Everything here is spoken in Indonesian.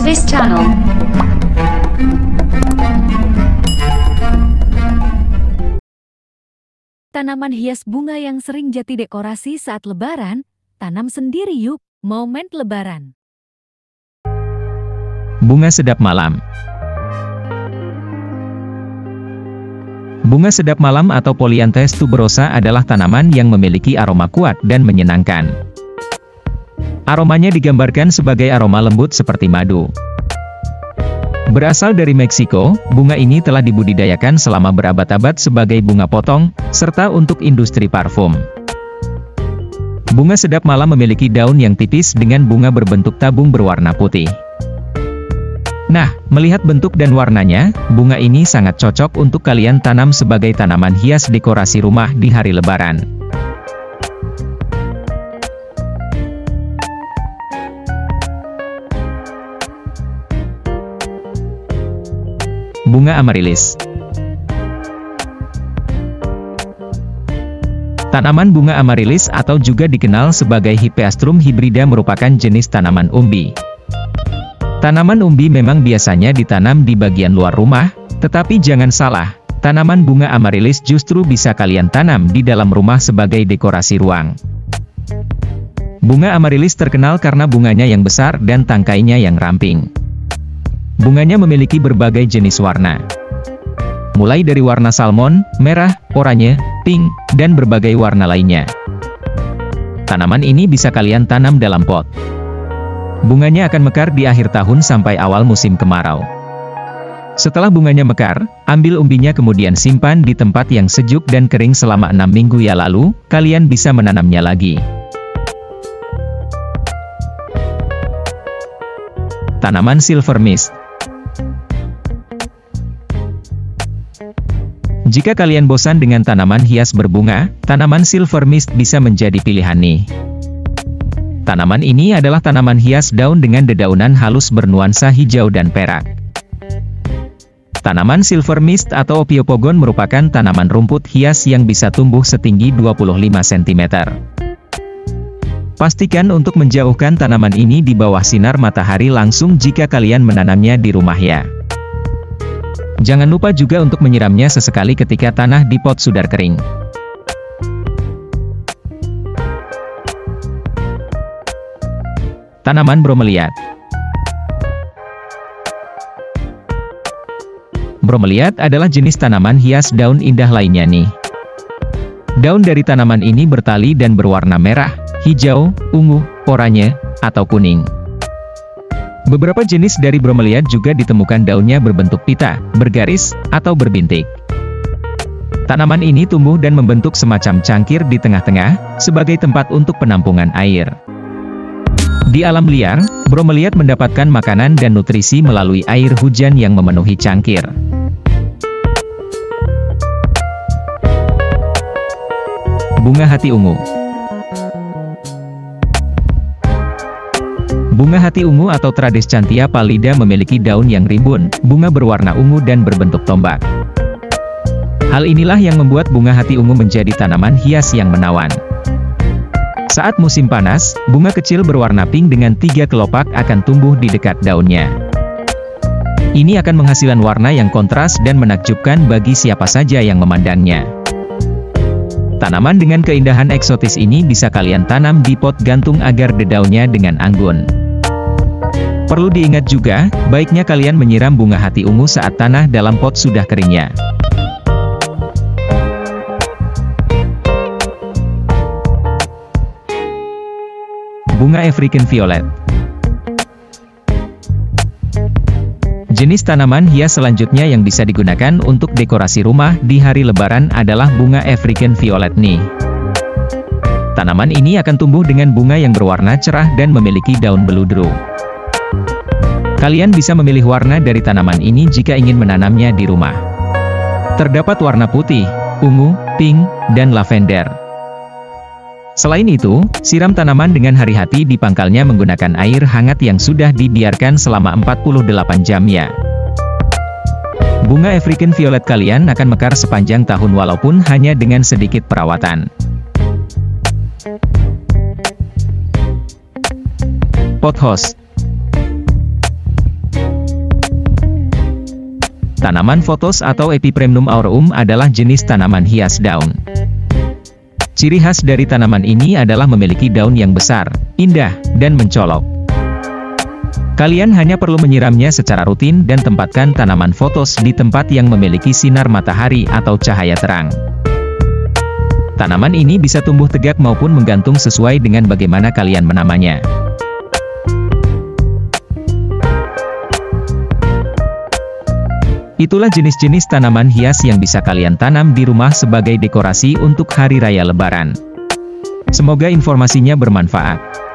this channel. Tanaman hias bunga yang sering jadi dekorasi saat Lebaran, tanam sendiri yuk, momen Lebaran. Bunga sedap malam. Bunga sedap malam atau Polyanthus tuberosa adalah tanaman yang memiliki aroma kuat dan menyenangkan. Aromanya digambarkan sebagai aroma lembut seperti madu. Berasal dari Meksiko, bunga ini telah dibudidayakan selama berabad-abad sebagai bunga potong, serta untuk industri parfum. Bunga sedap malam memiliki daun yang tipis dengan bunga berbentuk tabung berwarna putih. Nah, melihat bentuk dan warnanya, bunga ini sangat cocok untuk kalian tanam sebagai tanaman hias dekorasi rumah di hari Lebaran. Bunga Amaryllis. Tanaman bunga Amaryllis atau juga dikenal sebagai Hippeastrum hybrida merupakan jenis tanaman umbi. Tanaman umbi memang biasanya ditanam di bagian luar rumah, tetapi jangan salah, tanaman bunga Amaryllis justru bisa kalian tanam di dalam rumah sebagai dekorasi ruang. Bunga Amaryllis terkenal karena bunganya yang besar dan tangkainya yang ramping. Bunganya memiliki berbagai jenis warna, mulai dari warna salmon, merah, oranye, pink, dan berbagai warna lainnya. Tanaman ini bisa kalian tanam dalam pot. Bunganya akan mekar di akhir tahun sampai awal musim kemarau. Setelah bunganya mekar, ambil umbinya kemudian simpan di tempat yang sejuk dan kering selama 6 minggu ya, lalu kalian bisa menanamnya lagi. Tanaman Silver Mist. Jika kalian bosan dengan tanaman hias berbunga, tanaman Silver Mist bisa menjadi pilihan nih. Tanaman ini adalah tanaman hias daun dengan dedaunan halus bernuansa hijau dan perak. Tanaman Silver Mist atau Ophiopogon merupakan tanaman rumput hias yang bisa tumbuh setinggi 25 cm. Pastikan untuk menjauhkan tanaman ini di bawah sinar matahari langsung jika kalian menanamnya di rumah ya. Jangan lupa juga untuk menyiramnya sesekali ketika tanah di pot sudah kering. Tanaman Bromeliad. Bromeliad adalah jenis tanaman hias daun indah lainnya nih. Daun dari tanaman ini bertali dan berwarna merah, hijau, ungu, oranye, atau kuning. Beberapa jenis dari bromeliad juga ditemukan daunnya berbentuk pita, bergaris, atau berbintik. Tanaman ini tumbuh dan membentuk semacam cangkir di tengah-tengah, sebagai tempat untuk penampungan air. Di alam liar, bromeliad mendapatkan makanan dan nutrisi melalui air hujan yang memenuhi cangkir. Bunga hati ungu. Bunga hati ungu atau Tradescantia pallida memiliki daun yang rimbun, bunga berwarna ungu dan berbentuk tombak. Hal inilah yang membuat bunga hati ungu menjadi tanaman hias yang menawan. Saat musim panas, bunga kecil berwarna pink dengan 3 kelopak akan tumbuh di dekat daunnya. Ini akan menghasilkan warna yang kontras dan menakjubkan bagi siapa saja yang memandangnya. Tanaman dengan keindahan eksotis ini bisa kalian tanam di pot gantung agar dedaunya dengan anggun. Perlu diingat juga, baiknya kalian menyiram bunga hati ungu saat tanah dalam pot sudah keringnya. Bunga African Violet. Jenis tanaman hias selanjutnya yang bisa digunakan untuk dekorasi rumah di hari Lebaran adalah bunga African Violet nih. Tanaman ini akan tumbuh dengan bunga yang berwarna cerah dan memiliki daun beludru. Kalian bisa memilih warna dari tanaman ini jika ingin menanamnya di rumah. Terdapat warna putih, ungu, pink, dan lavender. Selain itu, siram tanaman dengan hati-hati di pangkalnya menggunakan air hangat yang sudah dibiarkan selama 48 jam ya. Bunga African Violet kalian akan mekar sepanjang tahun walaupun hanya dengan sedikit perawatan. Pothos. Tanaman Photos atau Epipremnum aureum adalah jenis tanaman hias daun. Ciri khas dari tanaman ini adalah memiliki daun yang besar, indah, dan mencolok. Kalian hanya perlu menyiramnya secara rutin dan tempatkan tanaman Photos di tempat yang memiliki sinar matahari atau cahaya terang. Tanaman ini bisa tumbuh tegak maupun menggantung sesuai dengan bagaimana kalian menamanya. Itulah jenis-jenis tanaman hias yang bisa kalian tanam di rumah sebagai dekorasi untuk Hari Raya Lebaran. Semoga informasinya bermanfaat.